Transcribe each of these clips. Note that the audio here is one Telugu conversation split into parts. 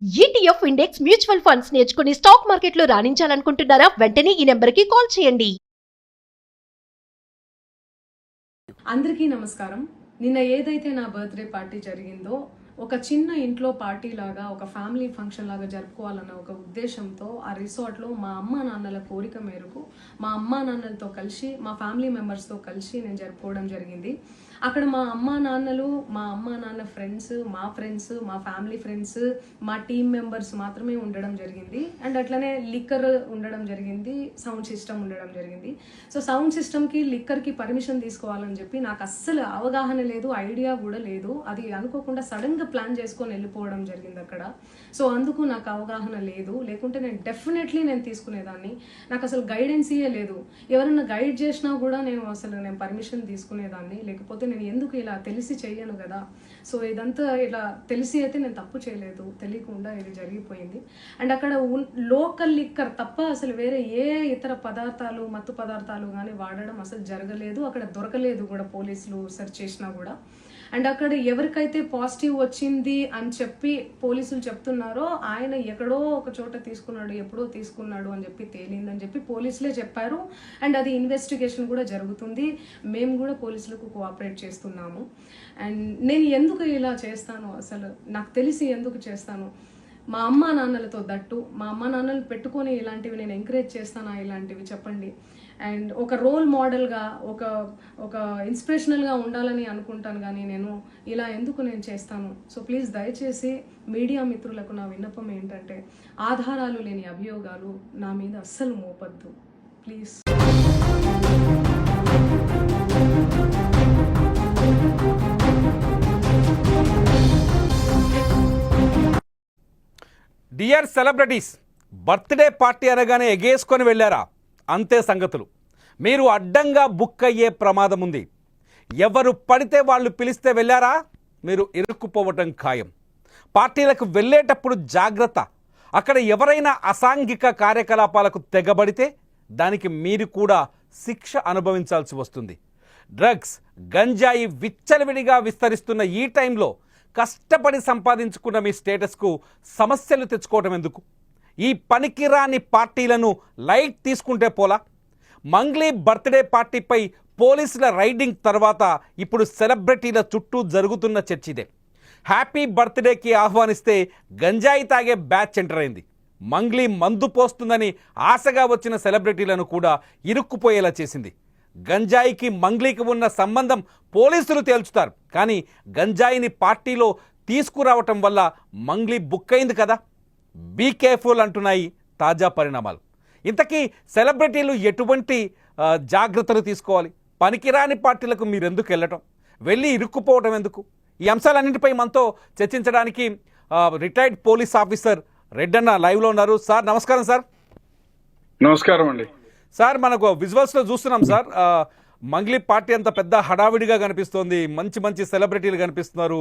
ఈటీఎఫ్ ఇండెక్స్ మ్యూచువల్ ఫండ్స్ నేర్చుకుని స్టాక్ మార్కెట్లో రాణించాలనుకుంటున్నారా? వెంటనే ఈ నెంబర్కి కాల్ చేయండి. అందరికీ నమస్కారం. నిన్న ఏదైతే నా బర్త్డే పార్టీ జరిగిందో ఒక చిన్న ఇంట్లో పార్టీ లాగా, ఒక ఫ్యామిలీ ఫంక్షన్ లాగా జరుపుకోవాలన్న ఒక ఉద్దేశంతో ఆ రిసార్ట్లో మా అమ్మా నాన్నల కోరిక మేరకు మా అమ్మా నాన్నలతో కలిసి, మా ఫ్యామిలీ మెంబర్స్తో కలిసి నేను జరుపుకోవడం జరిగింది. అక్కడ మా అమ్మా నాన్న ఫ్రెండ్స్, మా ఫ్యామిలీ ఫ్రెండ్స్, మా టీమ్ మెంబర్స్ మాత్రమే ఉండడం జరిగింది. అండ్ అట్లనే లిక్కర్ ఉండడం జరిగింది, సౌండ్ సిస్టమ్ ఉండడం జరిగింది. సో సౌండ్ సిస్టమ్కి, లిక్కర్కి పర్మిషన్ తీసుకోవాలని చెప్పి నాకు అస్సలు అవగాహన లేదు, ఐడియా కూడా లేదు. అది అనుకోకుండా సడన్గా ప్లాన్ చేసుకొని వెళ్ళిపోవడం జరిగింది అక్కడ. సో అందుకు నాకు అవగాహన లేదు, లేకుంటే నేను డెఫినెట్లీ నేను తీసుకునేదాన్ని. నాకు అసలు గైడెన్సీయే లేదు. ఎవరైనా గైడ్ చేసినా కూడా నేను పర్మిషన్ తీసుకునేదాన్ని, లేకపోతే నేను ఎందుకు ఇలా తెలిసి చెయ్యను కదా. సో ఇదంతా ఇలా తెలిసి అయితే నేను తప్పు చేయలేదు, తెలియకుండా ఇది జరిగిపోయింది. అండ్ అక్కడ లోకల్ లిక్కర్ తప్ప అసలు వేరే ఏ ఇతర పదార్థాలు, మత్తు పదార్థాలు కానీ వాడడం అసలు జరగలేదు. అక్కడ దొరకలేదు కూడా, పోలీసులు సెర్చ్ చేసినా కూడా. అండ్ అక్కడ ఎవరికైతే పాజిటివ్ వచ్చింది అని చెప్పి పోలీసులు చెప్తున్నారో ఆయన ఎక్కడో ఒక చోట తీసుకున్నాడు, ఎప్పుడో తీసుకున్నాడు అని చెప్పి తేలిందని చెప్పి పోలీసులే చెప్పారు. అండ్ అది ఇన్వెస్టిగేషన్ కూడా జరుగుతుంది. మేము కూడా పోలీసులకు కోఆపరేట్ చేస్తున్నాము. అండ్ నేను ఎందుకు ఇలా చేస్తాను, అసలు నాకు తెలిసి ఎందుకు చేస్తాను, మా అమ్మా నాన్నలతో దట్టు, మా అమ్మా నాన్నలు పెట్టుకొని ఇలాంటివి నేను ఎంకరేజ్ చేస్తానా, ఇలాంటివి చెప్పండి. అండ్ ఒక రోల్ మోడల్గా, ఒక ఇన్స్పిరేషనల్గా ఉండాలని అనుకుంటాను, కానీ నేను ఇలా ఎందుకు నేను చేస్తాను. సో ప్లీజ్ దయచేసి మీడియా మిత్రులకు నా విన్నపం ఏంటంటే, ఆధారాలు లేని అభియోగాలు నా మీద అస్సలు మోపద్దు please. Dear celebrities, birthday party అనగానే ఎగేసుకొని వెళ్ళారా? అంతే సంగతులు. మీరు అడ్డంగా బుక్ అయ్యే ప్రమాదం ఉంది. ఎవరు పడితే వాళ్ళు పిలిస్తే వెళ్ళారా, మీరు ఇరుక్కుపోవటం ఖాయం. పార్టీలకు వెళ్ళేటప్పుడు జాగ్రత్త. అక్కడ ఎవరైనా అసాంఘిక కార్యకలాపాలకు తెగబడితే దానికి మీరు కూడా శిక్ష అనుభవించాల్సి వస్తుంది. డ్రగ్స్, గంజాయి విచ్చలవిడిగా విస్తరిస్తున్న ఈ టైంలో కష్టపడి సంపాదించుకున్న మీ స్టేటస్కు సమస్యలు తెచ్చుకోవటం ఎందుకు? ఈ పనికిరాని పార్టీలను లైట్ తీసుకుంటే పోలా? మంగ్లీ బర్త్డే పార్టీపై పోలీసుల రైడింగ్ తర్వాత ఇప్పుడు సెలబ్రిటీల చుట్టూ జరుగుతున్న చర్చ ఇదే. హ్యాపీ బర్త్డేకి ఆహ్వానిస్తే గంజాయి తాగే బ్యాచ్ ఎంటర్ అయింది. మంగ్లీ మందు పోస్తుందని ఆశగా వచ్చిన సెలబ్రిటీలను కూడా ఇరుక్కుపోయేలా చేసింది. గంజాయికి మంగ్లీకి ఉన్న సంబంధం పోలీసులు తేల్చుతారు, కానీ గంజాయిని పార్టీలో తీసుకురావటం వల్ల మంగ్లీ బుక్ అయింది కదా. బీ కేర్ఫుల్ అంటున్నాయి తాజా పరిణామాలు. ఇంతకీ సెలబ్రిటీలు ఎటువంటి జాగ్రత్తలు తీసుకోవాలి? పనికిరాని పార్టీలకు మీరు ఎందుకు వెళ్ళటం, వెళ్ళి ఇరుక్కుపోవటం ఎందుకు? ఈ అంశాలన్నింటిపై మనతో చర్చించడానికి రిటైర్డ్ పోలీస్ ఆఫీసర్ రెడ్డన్న లైవ్లో ఉన్నారు. సార్ నమస్కారం. సార్ నమస్కారం అండి. సార్, మనకు విజువల్స్లో చూస్తున్నాం సార్, మంగ్లీ పార్టీ అంత పెద్ద హడావిడిగా కనిపిస్తోంది. మంచి మంచి సెలబ్రిటీలు కనిపిస్తున్నారు,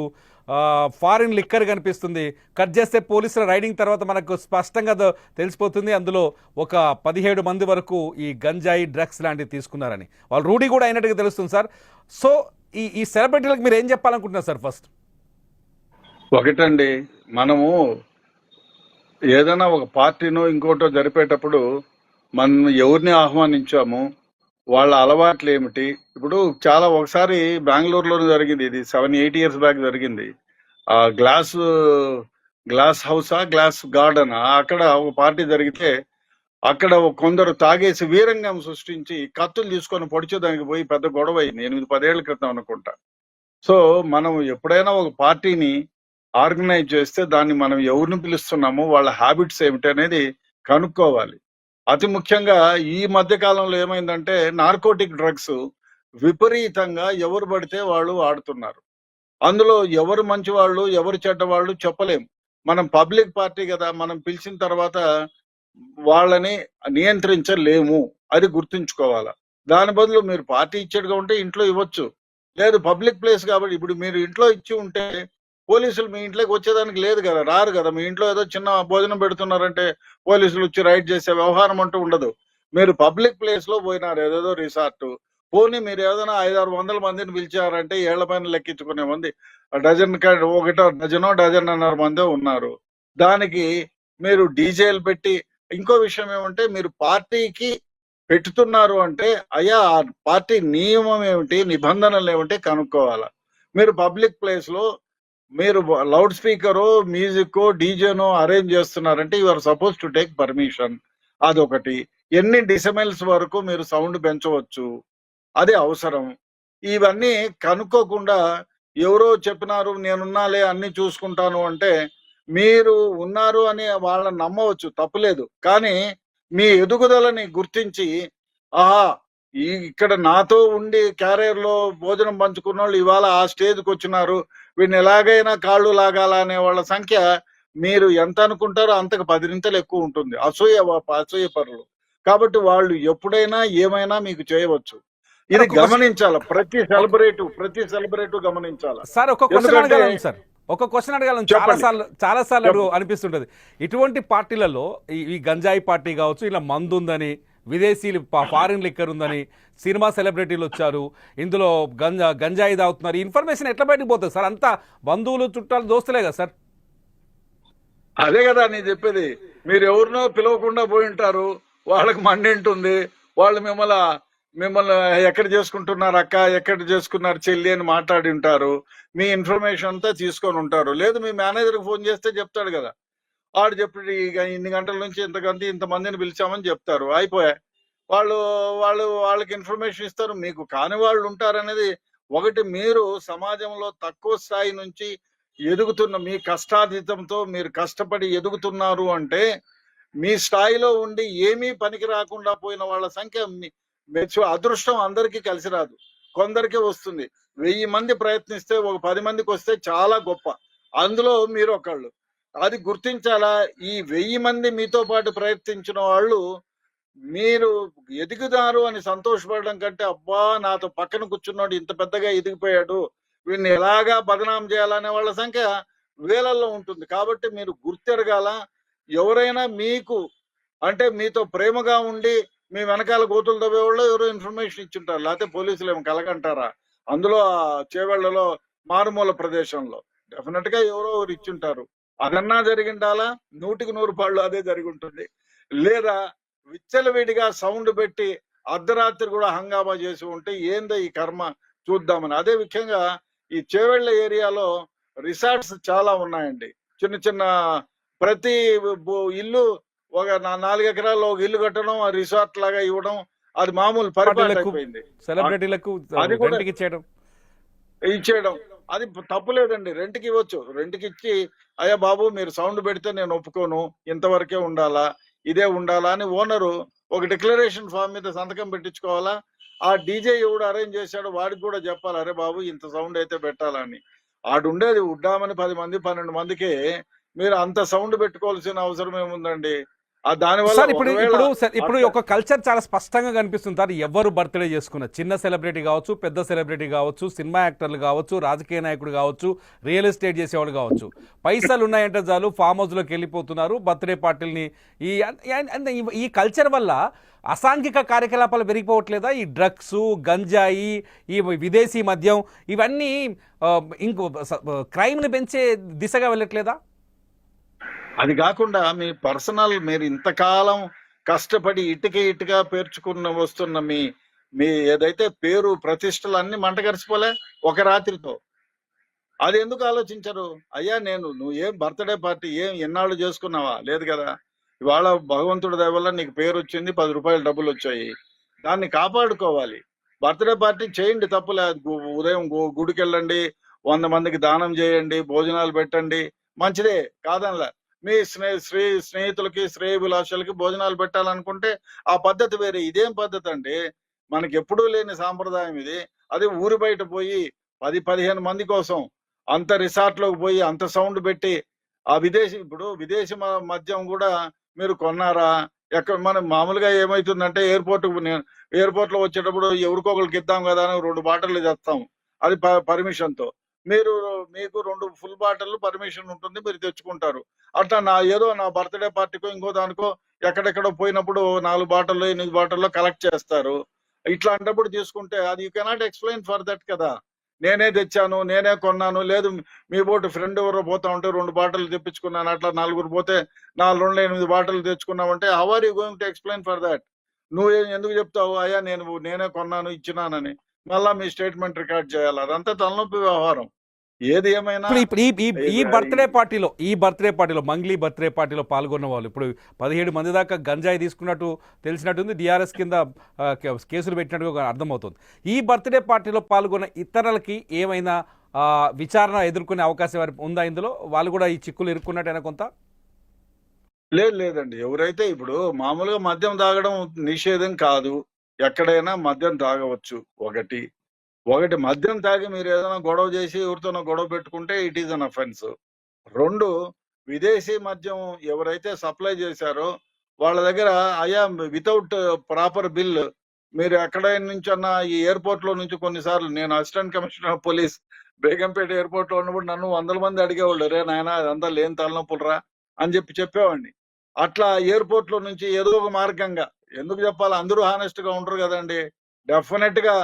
ఫారిన్ లిక్కర్ కనిపిస్తుంది. కట్ చేస్తే పోలీసుల రైడింగ్ తర్వాత మనకు స్పష్టంగా తెలిసిపోతుంది అందులో ఒక 17 మంది వరకు ఈ గంజాయి, డ్రగ్స్ లాంటివి తీసుకున్నారని. వాళ్ళు రూఢీ కూడా అయినట్టుగా తెలుస్తుంది సార్. సో ఈ సెలబ్రిటీలకు మీరు ఏం చెప్పాలనుకుంటున్నారు సార్? ఫస్ట్ ఒకటండి, మనము ఏదైనా ఒక పార్టీనో ఇంకోటో జరిపేటప్పుడు మనం ఎవరిని ఆహ్వానించాము, వాళ్ళ అలవాట్లు ఏమిటి. ఇప్పుడు ఒకసారి బెంగళూరులో జరిగింది, ఇది 7-8 years బ్యాక్ జరిగింది. ఆ గ్లాస్ హౌసా, గ్లాస్ గార్డెన్, అక్కడ ఒక పార్టీ జరిగితే అక్కడ కొందరు తాగేసి వీరంగం సృష్టించి కత్తులు తీసుకొని పొడిచేదానికి పోయి పెద్ద గొడవ అయింది 8-10 ఏళ్ల క్రితం అనుకుంటా. సో మనం ఎప్పుడైనా ఒక పార్టీని ఆర్గనైజ్ చేస్తే దాన్ని మనం ఎవరిని పిలుస్తున్నామో, వాళ్ళ హ్యాబిట్స్ ఏమిటి అనేది కనుక్కోవాలి. అతి ముఖ్యంగా ఈ మధ్య కాలంలో ఏమైందంటే నార్కోటిక్ డ్రగ్స్ విపరీతంగా ఎవరు పడితే వాళ్ళు ఆడుతున్నారు. అందులో ఎవరు మంచి వాళ్ళు, ఎవరు చెడ్డ వాళ్ళు చెప్పలేం. మనం పబ్లిక్ పార్టీ కదా, మనం పిలిచిన తర్వాత వాళ్ళని నియంత్రించలేము, అది గుర్తుంచుకోవాలా. దాని బదులు మీరు పార్టీ ఇచ్చేట్టుగా ఉంటే ఇంట్లో ఇవ్వచ్చు, లేదు పబ్లిక్ ప్లేస్ కాబట్టి. ఇప్పుడు మీరు ఇంట్లో ఇచ్చి ఉంటే పోలీసులు మీ ఇంట్లోకి వచ్చేదానికి లేదు కదా, రారు కదా. మీ ఇంట్లో ఏదో చిన్న భోజనం పెడుతున్నారంటే పోలీసులు వచ్చి రైడ్ చేసే వ్యవహారం అంటూ ఉండదు. మీరు పబ్లిక్ ప్లేస్ లో పోయినారు, ఏదేదో రిసార్ట్, పోనీ మీరు ఏదైనా 500-600 మందిని పిలిచారంటే ఏళ్ల పైన లెక్కించుకునే మంది, డజన్ 1 డజనో 1.5 మందే ఉన్నారు. దానికి మీరు డీజేలు పెట్టి, ఇంకో విషయం ఏమంటే మీరు పార్టీకి పెట్టుతున్నారు అంటే అయ్యా ఆ పార్టీ నియమం ఏమిటి, నిబంధనలు ఏమిటి కనుక్కోవాలా. మీరు పబ్లిక్ ప్లేస్ లో మీరు లౌడ్ స్పీకరు, మ్యూజిక్, డీజేనో అరేంజ్ చేస్తున్నారంటే you are supposed to take permission. అదొకటి. ఎన్ని డిసిమెల్స్ వరకు మీరు సౌండ్ పెంచవచ్చు, అది అవసరం. ఇవన్నీ కనుక్కోకుండా ఎవరో చెప్పినారు నేనున్నాలే అన్ని చూసుకుంటాను అంటే మీరు ఉన్నారు అని వాళ్ళని నమ్మవచ్చు, తప్పులేదు. కానీ మీ ఎదుగుదలని గుర్తించి ఆహా ఇక్కడ నాతో ఉండి క్యారియర్ లో భోజనం పంచుకున్న వాళ్ళు ఇవాళ ఆ స్టేజ్కి వచ్చినారు, వీడిని ఎలాగైనా కాళ్ళు లాగాల అనే వాళ్ళ సంఖ్య మీరు ఎంత అనుకుంటారో అంతకు 10 రెట్లు ఎక్కువ ఉంటుంది. అసూయ పరులు. కాబట్టి వాళ్ళు ఎప్పుడైనా ఏమైనా మీకు చేయవచ్చు. ఇది గమనించాల. ప్రతి సెలబ్రేట్ గమనించాల. సార్ ఒక క్వశ్చన్ ఎందుకంటే అడగలను సార్, ఒక క్వశ్చన్ అడగలను. చాలా సార్లు అనిపిస్తుంటది ఇటువంటి పార్టీలలో ఈ గంజాయి పార్టీ కావచ్చు, ఇలా మందు ఉందని, విదేశీలు ఫారిన్ లిక్కర్ ఉందని, సినిమా సెలబ్రిటీలు వచ్చారు, ఇందులో గంజాయి తాగుతున్నారు, ఈ ఇన్ఫర్మేషన్ ఎట్లా బయటకు పోతుంది సార్? అంతా బంధువులు చుట్టాలు దోస్తులే కదా సార్? అదే కదా నేను చెప్పేది. మీరు ఎవరినో పిలవకుండా పోయి ఉంటారు, వాళ్ళకి మండింటుంది, వాళ్ళు మిమ్మల్ని ఎక్కడ చేసుకుంటున్నారు అక్క, ఎక్కడ చేసుకున్నారు చెల్లి అని మాట్లాడి ఉంటారు. మీ ఇన్ఫర్మేషన్ అంతా తీసుకొని ఉంటారు. లేదు మీ మేనేజర్కి ఫోన్ చేస్తే చెప్తాడు కదా, వాడు చెప్పి ఇక ఇన్ని గంటల నుంచి ఇంతమందిని పిలిచామని చెప్తారు, అయిపోయా. వాళ్ళకి ఇన్ఫర్మేషన్ ఇస్తారు. మీకు కాని వాళ్ళు ఉంటారనేది ఒకటి. మీరు సమాజంలో తక్కువ స్థాయి నుంచి ఎదుగుతున్న మీ కష్టాతీతంతో మీరు కష్టపడి ఎదుగుతున్నారు అంటే మీ స్థాయిలో ఉండి ఏమీ పనికి రాకుండా పోయిన వాళ్ళ సంఖ్య అదృష్టం అందరికీ కలిసి రాదు, కొందరికే వస్తుంది. 1000 మంది ప్రయత్నిస్తే ఒక 10 మందికి వస్తే చాలా గొప్ప, అందులో మీరు ఒకళ్ళు. అది గుర్తించాలా. ఈ 1000 మంది మీతో పాటు ప్రయత్నించిన వాళ్ళు మీరు ఎదుగుతారు అని సంతోషపడడం కంటే అబ్బా నాతో పక్కన కూర్చున్నాడు ఇంత పెద్దగా ఎదిగిపోయాడు, వీడిని ఎలాగా బదనాం చేయాలనే వాళ్ళ సంఖ్య వేలల్లో ఉంటుంది. కాబట్టి మీరు గుర్తెరగాల. ఎవరైనా మీకు అంటే మీతో ప్రేమగా ఉండి మీ వెనకాల గోతులు తవ్వేవాళ్ళు ఎవరో ఇన్ఫర్మేషన్ ఇచ్చింటారు, లేకపోతే పోలీసులు ఏమో కలగంటారా. అందులో చేవెళ్లలో మారుమూల ప్రదేశంలో డెఫినెట్ గా ఎవరో ఎవరు ఇచ్చింటారు. అదన్నా జరిగిండాలా, 100కి 100 పాళ్ళు అదే జరిగి ఉంటుంది. లేదా విచ్చలవిడిగా సౌండ్ పెట్టి అర్ధరాత్రి కూడా హంగామా చేసి ఉంటే ఏందో ఈ కర్మ చూద్దామని. అదే ముఖ్యంగా ఈ చేవెళ్ల ఏరియాలో రిసార్ట్స్ చాలా ఉన్నాయండి. చిన్న ప్రతి ఇల్లు ఒక 4 ఎకరాల్లో ఒక ఇల్లు కట్టడం, ఆ రిసార్ట్ లాగా ఇవ్వడం, అది మామూలు పరిపాలన అయిపోయింది. సెలబ్రిటీలకు అది కూడా ఇచ్చేయడం అది తప్పులేదండి. రెంట్కి ఇవ్వచ్చు. రెంట్కి ఇచ్చి అయ్యా బాబు మీరు సౌండ్ పెడితే నేను ఒప్పుకోను, ఇంతవరకే ఉండాలా, ఇదే ఉండాలా అని ఓనరు ఒక డిక్లరేషన్ ఫామ్ మీద సంతకం పెట్టించుకోవాలా. ఆ డీజే ఎవడు అరేంజ్ చేశాడో వాడికి కూడా చెప్పాలి, అరే బాబు ఇంత సౌండ్ అయితే పెట్టాలని. ఆడుండేది ఉడ్డామని 10 మంది 12 మందికే మీరు అంత సౌండ్ పెట్టుకోవాల్సిన అవసరం ఏముందండి? దానివల్ల ఇప్పుడు ఒక కల్చర్ చాలా స్పష్టంగా కనిపిస్తుంది సార్. ఎవరు బర్త్డే చేసుకున్న చిన్న సెలబ్రిటీ కావచ్చు, పెద్ద సెలబ్రిటీ కావచ్చు, సినిమా యాక్టర్లు కావచ్చు, రాజకీయ నాయకుడు కావచ్చు, రియల్ ఎస్టేట్ చేసేవాళ్ళు కావచ్చు, పైసలు ఉన్నాయంటే చాలు ఫామ్ హౌస్లోకి వెళ్ళిపోతున్నారు బర్త్డే పార్టీలని. ఈ కల్చర్ వల్ల అసాంఘిక కార్యకలాపాలు పెరిగిపోవట్లేదా? ఈ డ్రగ్స్, గంజాయి, ఈ విదేశీ మద్యం ఇవన్నీ ఇంకో క్రైమ్ని పెంచే దిశగా వెళ్ళట్లేదా? అది కాకుండా మీ పర్సనల్ మీరు ఇంతకాలం కష్టపడి ఇటుక పేర్చుకున్న వస్తున్న మీ ఏదైతే పేరు ప్రతిష్టలు అన్ని మంటగరిచిపోలే ఒక రాత్రితో. అది ఎందుకు ఆలోచించరు? అయ్యా నువ్వు ఏం బర్త్డే పార్టీ ఏం ఎన్నాళ్ళు చేసుకున్నావా? లేదు కదా. ఇవాళ భగవంతుడి దయ వల్ల నీకు పేరు వచ్చింది, 10 రూపాయలు డబ్బులు వచ్చాయి, దాన్ని కాపాడుకోవాలి. బర్త్డే పార్టీ చేయండి, తప్పులే. ఉదయం గుడికి వెళ్ళండి, 100 మందికి దానం చేయండి, భోజనాలు పెట్టండి, మంచిదే కాదనలా. మీ స్నేహితులకి శ్రేయభిలాషులకి భోజనాలు పెట్టాలనుకుంటే ఆ పద్ధతి వేరే. ఇదేం పద్ధతి అంటే మనకి ఎప్పుడూ లేని సాంప్రదాయం ఇది. అది ఊరి బయట పోయి 10-15 మంది కోసం అంత రిసార్ట్లోకి పోయి అంత సౌండ్ పెట్టి ఆ విదేశీ మద్యం కూడా మీరు కొన్నారా? ఎక్కడ మనం మామూలుగా ఏమైతుందంటే ఎయిర్పోర్ట్ లో వచ్చేటప్పుడు ఎవరికొకరికి ఇద్దాం కదా అని 2 బాటిల్లు తెస్తాం, అది పర్మిషన్తో. మీకు 2 ఫుల్ బాటిల్ పర్మిషన్ ఉంటుంది, మీరు తెచ్చుకుంటారు. అట్లా నా బర్త్డే పార్టీకో ఇంకో దానికో ఎక్కడెక్కడో పోయినప్పుడు 4 బాటిల్లో 8 బాటిల్లో కలెక్ట్ చేస్తారు. ఇట్లాంటప్పుడు తీసుకుంటే అది you cannot explain for that కదా. నేనే తెచ్చాను, నేనే కొన్నాను, లేదు మీ బోటు ఫ్రెండ్ ఎవరో పోతా ఉంటే 2 బాటలు తెప్పించుకున్నాను, అట్లా 4 పోతే 8 బాటలు తెచ్చుకున్నామంటే how are you going to explain for that? నువ్వు ఎందుకు చెప్తావు అయ్యా నేనే కొన్నాను ఇచ్చినానని? మళ్ళా మీ స్టేట్మెంట్ రికార్డ్ చేయాలి. అదంతా తలనొప్పి వ్యవహారం. ఏది ఏమైనా ఇప్పుడు ఈ బర్త్డే పార్టీలో మంగ్లీ బర్త్డే పార్టీలో పాల్గొన్న వాళ్ళు ఇప్పుడు 17 మంది దాకా గంజాయి తీసుకున్నట్టు తెలిసినట్టుంది. డిఆర్ఎస్ కింద కేసులు పెట్టినట్టుగా అర్థమవుతుంది. ఈ బర్త్డే పార్టీలో పాల్గొన్న ఇతరులకి ఏమైనా విచారణ ఎదుర్కొనే అవకాశం ఉందా? ఇందులో వాళ్ళు కూడా ఈ చిక్కులు ఇరుక్కున్నట్టయినా కొంత లేదండి. ఎవరైతే ఇప్పుడు మామూలుగా మద్యం తాగడం నిషేధం కాదు, ఎక్కడైనా మద్యం తాగవచ్చు. ఒకటి మద్యం తాగి మీరు ఏదైనా గొడవ చేసి ఎవరితోనో గొడవ పెట్టుకుంటే ఇట్ ఈస్ అన్ అఫెన్స్. 2 విదేశీ మద్యం ఎవరైతే సప్లై చేశారో వాళ్ళ దగ్గర అయ్యా వితౌట్ ప్రాపర్ బిల్ మీరు ఎక్కడ నుంచన్నా ఈ ఎయిర్పోర్ట్ లో నుంచి కొన్నిసార్లు నేను assistant commissioner of police Begumpet airport లో ఉన్నప్పుడు నన్ను 100 మంది అడిగేవాళ్ళు, రే నాయన అదంతా లేని తలనొప్పులరా అని చెప్పేవాడిని. అట్లా ఎయిర్పోర్ట్ లో నుంచి ఏదో ఒక మార్గంగా, ఎందుకు చెప్పాలి, అందరూ హానెస్ట్ గా ఉండరు కదండి. డెఫినెట్ గా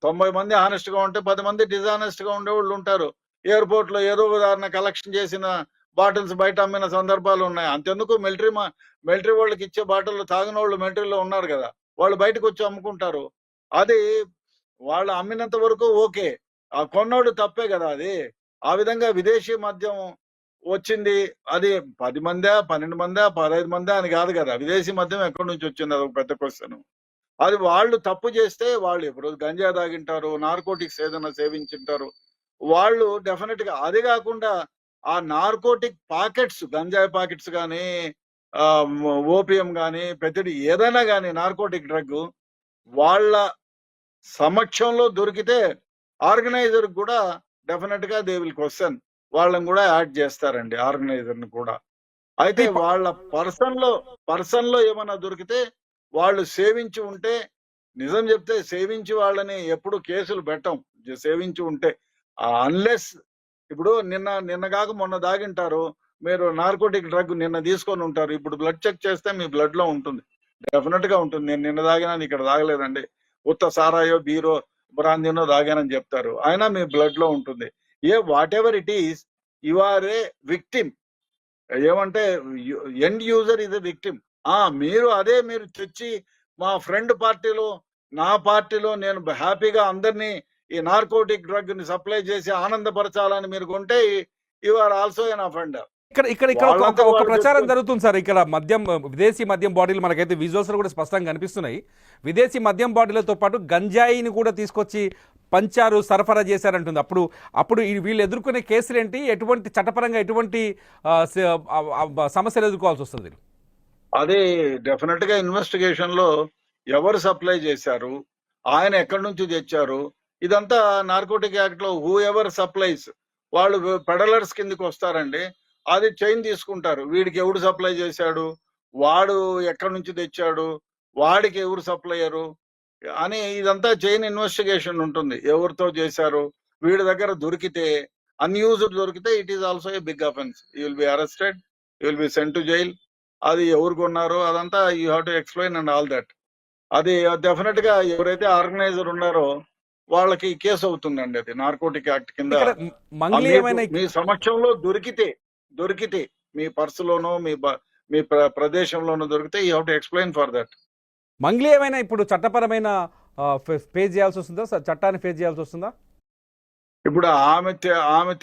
90 మంది హానెస్ట్ గా ఉంటే 10 మంది డిజానెస్ట్ గా ఉండేవాళ్ళు ఉంటారు. ఎయిర్పోర్ట్ లో ఏదో ఉదాహరణ కలెక్షన్ చేసిన బాటిల్స్ బయట అమ్మిన సందర్భాలు ఉన్నాయి. అంతెందుకు మిలిటరీ వాళ్ళకి ఇచ్చే బాటిల్ తాగిన వాళ్ళు మిలిటరీలో ఉన్నారు కదా, వాళ్ళు బయటకు వచ్చి అమ్ముకుంటారు. అది వాళ్ళు అమ్మినంత వరకు ఓకే, ఆ కొన్నోడు తప్పే కదా అది. ఆ విధంగా విదేశీ మద్యం వచ్చింది, అది 10 మందా 12 మందా 15 మందా అని కాదు కదా, విదేశీ మద్యం ఎక్కడి నుంచి వచ్చింది, అది ఒక పెద్ద క్వశ్చన్. అది వాళ్ళు తప్పు చేస్తే వాళ్ళు ఇప్పుడు గంజా తాగింటారు, నార్కోటిక్స్ ఏదైనా సేవించుంటారు, వాళ్ళు డెఫినెట్ గా. అది కాకుండా ఆ నార్కోటిక్ పాకెట్స్, గంజాయి పాకెట్స్ కానీ ఓపియం కానీ ప్రతిది ఏదైనా కానీ నార్కోటిక్ డ్రగ్ వాళ్ళ సమక్షంలో దొరికితే ఆర్గనైజర్ కూడా డెఫినెట్ గా దే విల్ క్వశ్చన్, వాళ్ళని కూడా యాడ్ చేస్తారండి ఆర్గనైజర్ ని కూడా. అయితే వాళ్ళ పర్సన్ లో ఏమైనా దొరికితే వాళ్ళు సేవించి ఉంటే, నిజం చెప్తే సేవించి వాళ్ళని ఎప్పుడు కేసులు పెట్టం, సేవించి ఉంటే. అన్లెస్ ఇప్పుడు నిన్న కాక మొన్న దాగింటారు, మీరు నార్కోటిక్ డ్రగ్ నిన్న తీసుకొని ఉంటారు, ఇప్పుడు బ్లడ్ చెక్ చేస్తే మీ బ్లడ్ లో ఉంటుంది, డెఫినెట్ గా ఉంటుంది. నేను నిన్న తాగినా ఇక్కడ తాగలేదండి, ఉత్త సారాయో బీరో బ్రాందీనో తాగానని చెప్తారు, అయినా మీ బ్లడ్ లో ఉంటుంది. Whatever it is, you are a victim. ఏమంటే end user is a victim. మీరు తెచ్చి మా ఫ్రెండ్ పార్టీలో నా పార్టీలో నేను హ్యాపీగా అందరినీ ఈ నార్కోటిక్ డ్రగ్ ని సప్లై చేసి ఆనందపరచాలని మీరు కొంటే you are also an offender. ఇక్కడ ఒక ప్రచారం జరుగుతుంది సార్. ఇక్కడ విదేశీ మద్యం బాటిల్ మనకైతే విజువల్స్ కూడా స్పష్టంగా కనిపిస్తున్నాయి. విదేశీ మద్యం బాటిళ్లతో పాటు గంజాయిని కూడా తీసుకొచ్చి పంచారు, సరఫరా చేశారంటుంది. అప్పుడు వీళ్ళు ఎదుర్కొనే కేసులు ఏంటి, ఎటువంటి చట్టపరంగా ఎటువంటి సమస్యలు ఎదుర్కోవాల్సి వస్తుంది? అదే డెఫినెట్ గా ఇన్వెస్టిగేషన్ లో ఎవరు సప్లై చేశారు, ఆయన ఎక్కడి నుంచి తెచ్చారు, ఇదంతా నార్కోటిక్ యాక్ట్ లో హూ ఎవర్ సప్లైస్ వాళ్ళు పెడలర్స్ కిందకి వస్తారండి. అది చైన్ తీసుకుంటారు, వీడికి ఎవడు సప్లై చేశాడు, వాడు ఎక్కడి నుంచి తెచ్చాడు, వాడికి ఎవరు సప్లయరు అని ఇదంతా చైన్ ఇన్వెస్టిగేషన్ ఉంటుంది. ఎవరితో చేశారు, వీడి దగ్గర దొరికితే అన్యూజ్డ్ దొరికితే it is also a big offence. You will be arrested, you will be sent to jail. అది ఎవరు కొన్నారో అదంతా you have to explain and all that. అది డెఫినెట్ గా ఎవరైతే ఆర్గనైజర్ ఉన్నారో వాళ్ళకి కేసు అవుతుందండి. అది నార్కోటిక్ యాక్ట్ కింద. మీ సమక్షంలో దొరికితే మీ పర్సులోనో మీ ప్రదేశంలోనో దొరికితే you have to explain for that. Mangli ఏమైనా ఇప్పుడు చట్టపరమైన ఫేస్ చేయాల్సి వస్తుందా, చట్టాన్ని ఫేస్ చేయాల్సి వస్తుందా? ఇప్పుడు ఆమె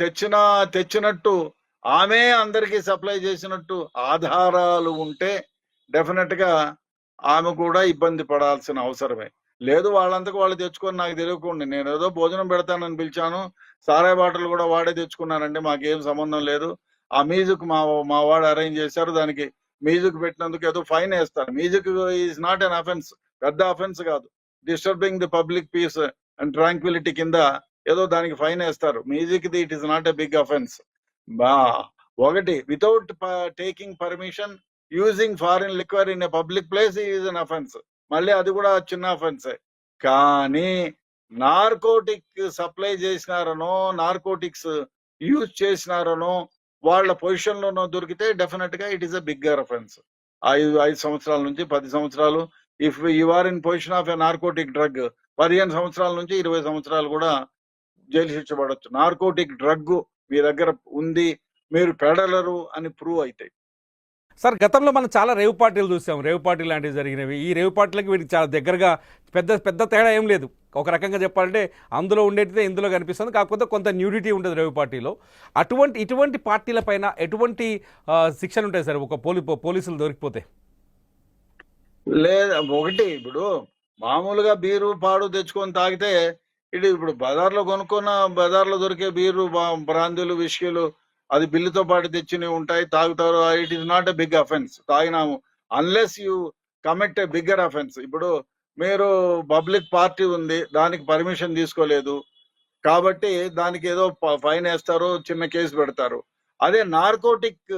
తెచ్చినట్టు ఆమె అందరికీ సప్లై చేసినట్టు ఆధారాలు ఉంటే డెఫినెట్ గా ఆమె కూడా ఇబ్బంది పడాల్సిన అవసరమే లేదు. వాళ్ళంతకు వాళ్ళు తెచ్చుకొని నాకు తెలియకుండా నేను ఏదో భోజనం పెడతానని పిలిచాను, సారాయి బాటలు కూడా వాడే తెచ్చుకున్నానండి, మాకేం సంబంధం లేదు. ఆ మ్యూజిక్ మా వాడు అరేంజ్ చేశారు, దానికి మ్యూజిక్ పెట్టినందుకు ఏదో ఫైన్ వేస్తారు. Music is not an offence, పెద్ద అఫెన్స్ కాదు. Disturbing the public peace and tranquillity కింద ఏదో దానికి ఫైన్ వేస్తారు. Music the it is not a big offence. ఒకటి without taking permission using foreign liquor in a public place is an offence, మళ్ళీ అది కూడా చిన్న అఫెన్సే. కానీ నార్కోటిక్ సప్లై చేసినారనో నార్కోటిక్స్ యూజ్ చేసినారనో వాళ్ళ పొజిషన్ లోనో దొరికితే డెఫినెట్ గా it is a bigger offence. 5 సంవత్సరాల నుంచి 10 సంవత్సరాలు, if you are in position of a narcotic drug 15 సంవత్సరాల నుంచి 20 సంవత్సరాలు కూడా జైలు శిక్ష పడవచ్చు. నార్కోటిక్ డ్రగ్ మీ దగ్గర ఉంది, మీరు పెడలరు అని ప్రూవ్ అవుతాయి. సార్ గతంలో మనం చాలా రేవు పార్టీలు చూసాం, రేవు పార్టీ లాంటివి జరిగినవి. ఈ రేవు పార్టీలకి వీటికి చాలా దగ్గరగా పెద్ద తేడా ఏం లేదు. ఒక రకంగా చెప్పాలంటే అందులో ఉండేటిదే ఇందులో కనిపిస్తుంది, కాకపోతే కొంత న్యూడిటీ ఉంటుంది రేవు పార్టీలో. ఇటువంటి పార్టీల పైన ఎటువంటి శిక్షలు ఉంటాయి సార్ ఒక పోలీసులు దొరికిపోతే? లేదా ఒకటి, ఇప్పుడు మామూలుగా బీరు పాడు తెచ్చుకొని తాగితే ఇప్పుడు బజార్లో కొనుక్కున్న బజార్లో దొరికే బీరు బ్రాందీలు విస్కీలు అది బిల్లుతో పాటు తెచ్చినవి ఉంటాయి, తాగుతారు. It is not a big offence తాగినాము, unless you commit a bigger offence. ఇప్పుడు మీరు పబ్లిక్ పార్టీ ఉంది, దానికి పర్మిషన్ తీసుకోలేదు కాబట్టి దానికి ఏదో ఫైన్ వేస్తారు, చిన్న కేసు పెడతారు. అదే నార్కోటిక్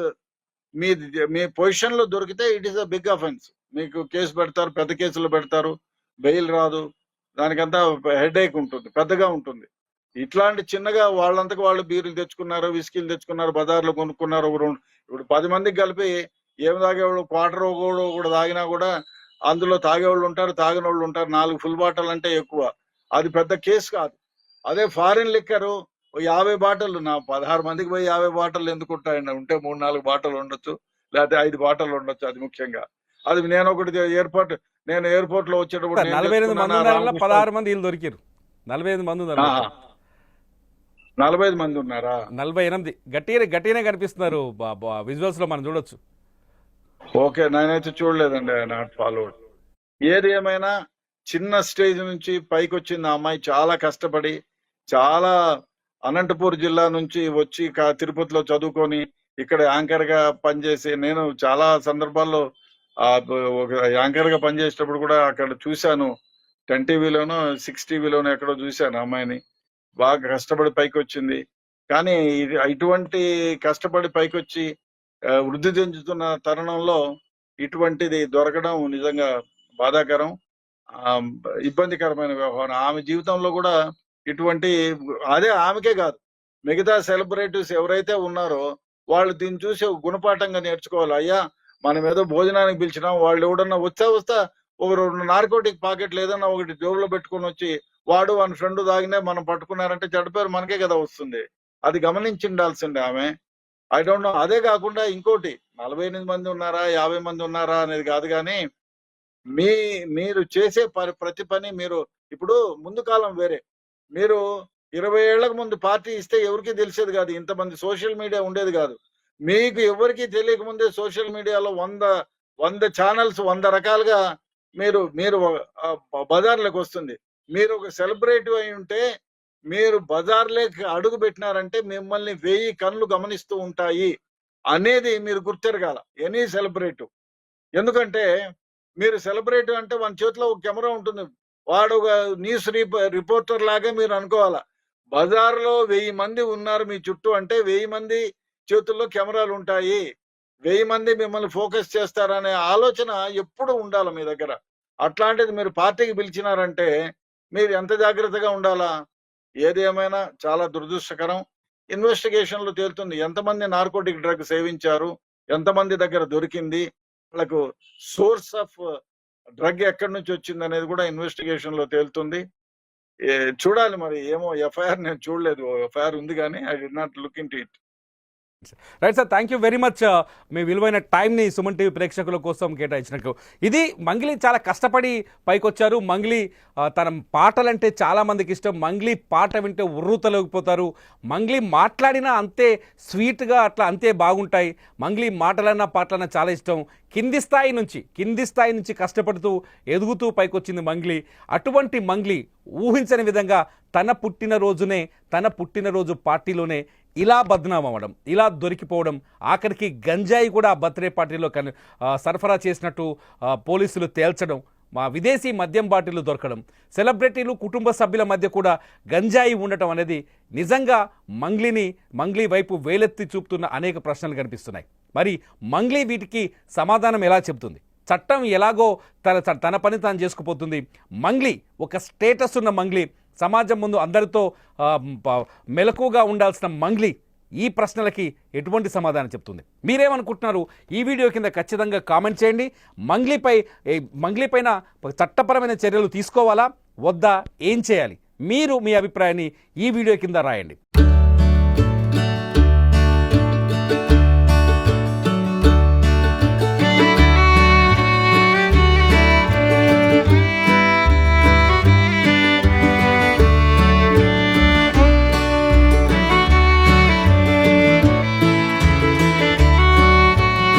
మీ పొజిషన్ లో దొరికితే it is a big offence, మీకు కేసు పెడతారు, పెద్ద కేసులు పెడతారు, బెయిల్ రాదు, దానికంతా హెడ్ ఏక్ ఉంటుంది, పెద్దగా ఉంటుంది. ఇట్లాంటి చిన్నగా వాళ్ళంతకు వాళ్ళు బీర్లు తెచ్చుకున్నారు, విస్కీలు తెచ్చుకున్నారు, బజార్లో కొనుక్కున్నారు. ఇప్పుడు 10 మందికి కలిపి ఏమి తాగేవాళ్ళు క్వార్టర్ కూడా తాగినా కూడా అందులో తాగేవాళ్ళు ఉంటారు, తాగిన వాళ్ళు ఉంటారు. 4 ఫుల్ బాటిల్ అంటే ఎక్కువ, అది పెద్ద కేసు కాదు. అదే ఫారిన్ లిక్కరు 50 బాటిల్, నా 16 మందికి పోయి 50 బాటిల్ ఎందుకు ఉంటాయండి? ఉంటే 3-4 బాటిల్ ఉండొచ్చు, లేకపోతే 5 బాటిల్ ఉండొచ్చు. అది ముఖ్యంగా అది నేను ఒకటి నేను ఎయిర్పోర్ట్ లో వచ్చేటప్పుడు 48 మంది ఉన్నారా? 16 మంది వీళ్ళు దొరికారు. 45 మంది ఉన్నారు. 45 మంది ఉన్నారా? 48 గట్టిగానే కనిపిస్తున్నారు విజువల్స్ లో మనం చూడొచ్చు. ఓకే, నేనైతే చూడలేదండి, నాట్ ఫాలోడ్. ఏది ఏమైనా చిన్న స్టేజ్ నుంచి పైకి వచ్చింది ఆ అమ్మాయి, చాలా కష్టపడి, చాలా అనంతపూర్ జిల్లా నుంచి వచ్చి తిరుపతిలో చదువుకొని ఇక్కడ యాంకర్ గా పనిచేసి, నేను చాలా సందర్భాల్లో ఒక యాంకర్ గా పనిచేసేటప్పుడు కూడా అక్కడ చూశాను, 10 టీవీలోనో 6 టీవీలోనో ఎక్కడో చూశాను అమ్మాయిని. బాగా కష్టపడి పైకి వచ్చింది. కానీ ఇటువంటి కష్టపడి పైకి వచ్చి వృద్ధి చెందుతున్న తరుణంలో ఇటువంటిది దొరకడం నిజంగా బాధాకరం, ఇబ్బందికరమైన వ్యవహారం. ఆమె జీవితంలో కూడా ఇటువంటి, అదే ఆమెకే కాదు, మిగతా సెలబ్రిటీస్ ఎవరైతే ఉన్నారో వాళ్ళు దీన్ని చూసి గుణపాఠంగా నేర్చుకోవాలి. అయ్యా, మనం ఏదో భోజనానికి పిలిచినాం, వాళ్ళు ఎవడన్నా వస్తా ఒక 2 నార్కోటిక్ పాకెట్లు ఏదన్నా ఒకటి జోబులో పెట్టుకొని వచ్చి వాడు వాళ్ళ ఫ్రెండ్ తాగినే మనం పట్టుకున్నారంటే చెడ్డ పేరు మనకే కదా వస్తుంది. అది గమనించి ఉండాల్సిందే ఆమె. I don't know. అదే కాకుండా ఇంకోటి, 48 మంది ఉన్నారా 50 మంది ఉన్నారా అనేది కాదు, కానీ మీరు చేసే ప్రతి పని, మీరు ఇప్పుడు ముందు కాలం వేరే, మీరు 20 ఏళ్లకు ముందు పార్టీ ఇస్తే ఎవరికి తెలిసేది కాదు, ఇంతమంది సోషల్ మీడియా ఉండేది కాదు. మీకు ఎవరికి తెలియక ముందే సోషల్ మీడియాలో 100 ఛానల్స్ 100 రకాలుగా మీరు బజార్లోకి వస్తుంది. మీరు ఒక సెలబ్రిటీ అయి ఉంటే మీరు బజార్లోకి అడుగు పెట్టినారంటే మిమ్మల్ని 1000 కళ్ళు గమనిస్తూ ఉంటాయి అనేది మీరు గుర్తెరగాల, ఎనీ సెలబ్రిటీ. ఎందుకంటే మీరు సెలబ్రిటీ అంటే మన చేతిలో ఒక కెమెరా ఉంటుంది, వాడు ఒక న్యూస్ రిపోర్టర్ లాగా మీరు అనుకోవాలా. బజార్లో 1000 మంది ఉన్నారు మీ చుట్టూ అంటే 1000 మంది చేతుల్లో కెమెరాలు ఉంటాయి, 1000 మంది మిమ్మల్ని ఫోకస్ చేస్తారనే ఆలోచన ఎప్పుడు ఉండాలి మీ దగ్గర. అట్లాంటిది మీరు పార్టీకి పిలిచినారంటే మీరు ఎంత జాగ్రత్తగా ఉండాలా. ఏది ఏమైనా చాలా దురదృష్టకరం. ఇన్వెస్టిగేషన్ లో తేలుతుంది ఎంతమంది నార్కోటిక్ డ్రగ్ సేవించారు, ఎంతమంది దగ్గర దొరికింది, వాళ్ళకు సోర్స్ ఆఫ్ డ్రగ్ ఎక్కడి నుంచి వచ్చింది అనేది కూడా ఇన్వెస్టిగేషన్ లో తేలుతుంది. చూడాలి మరి, ఏమో. ఎఫ్ఐఆర్ నేను చూడలేదు, ఎఫ్ఐఆర్ ఉంది కానీ I did not look into it. Right sir, thank you very much మీ విలువైన టైంని సుమన్ టీవీ ప్రేక్షకుల కోసం కేటాయించినట్టు. ఇది మంగ్లీ చాలా కష్టపడి పైకొచ్చారు. మంగ్లీ తన పాటలంటే చాలామందికి ఇష్టం. మంగ్లీ పాట వింటే ఉర్రూతలోకిపోతారు. మంగ్లీ మాట్లాడినా అంతే స్వీట్గా అట్లా అంతే బాగుంటాయి. మంగ్లీ మాటలన్నా పాటలన్నా చాలా ఇష్టం. కింది స్థాయి నుంచి కష్టపడుతూ ఎదుగుతూ పైకొచ్చింది మంగ్లీ. అటువంటి మంగ్లీ ఊహించని విధంగా తన పుట్టినరోజు పార్టీలోనే ఇలా బద్నాం అవ్వడం, ఇలా దొరికిపోవడం, ఆఖరికి గంజాయి కూడా బర్త్డే పార్టీలో సరఫరా చేసినట్టు పోలీసులు తేల్చడం, మా విదేశీ మద్యం బాటిళ్లు దొరకడం, సెలబ్రిటీలు కుటుంబ సభ్యుల మధ్య కూడా గంజాయి ఉండటం అనేది నిజంగా మంగ్లీ వైపు వేలెత్తి చూపుతున్న అనేక ప్రశ్నలు కనిపిస్తున్నాయి. మరి మంగ్లీ వీటికి సమాధానం ఎలా చెబుతుంది? చట్టం ఎలాగో తన పని తాను చేసుకుపోతుంది. మంగ్లీ ఒక స్టేటస్ ఉన్న మంగ్లీ, సమాజం ముందు అందరితో మెలకుగా ఉండాల్సిన మంగ్లీ ఈ ప్రశ్నలకి ఎటువంటి సమాధానం చెప్తుంది? మీరేమనుకుంటున్నారు? ఈ వీడియో కింద ఖచ్చితంగా కామెంట్ చేయండి. మంగ్లీ పైన చట్టపరమైన చర్యలు తీసుకోవాలా వద్దా, ఏం చేయాలి? మీరు మీ అభిప్రాయాన్ని ఈ వీడియో కింద రాయండి.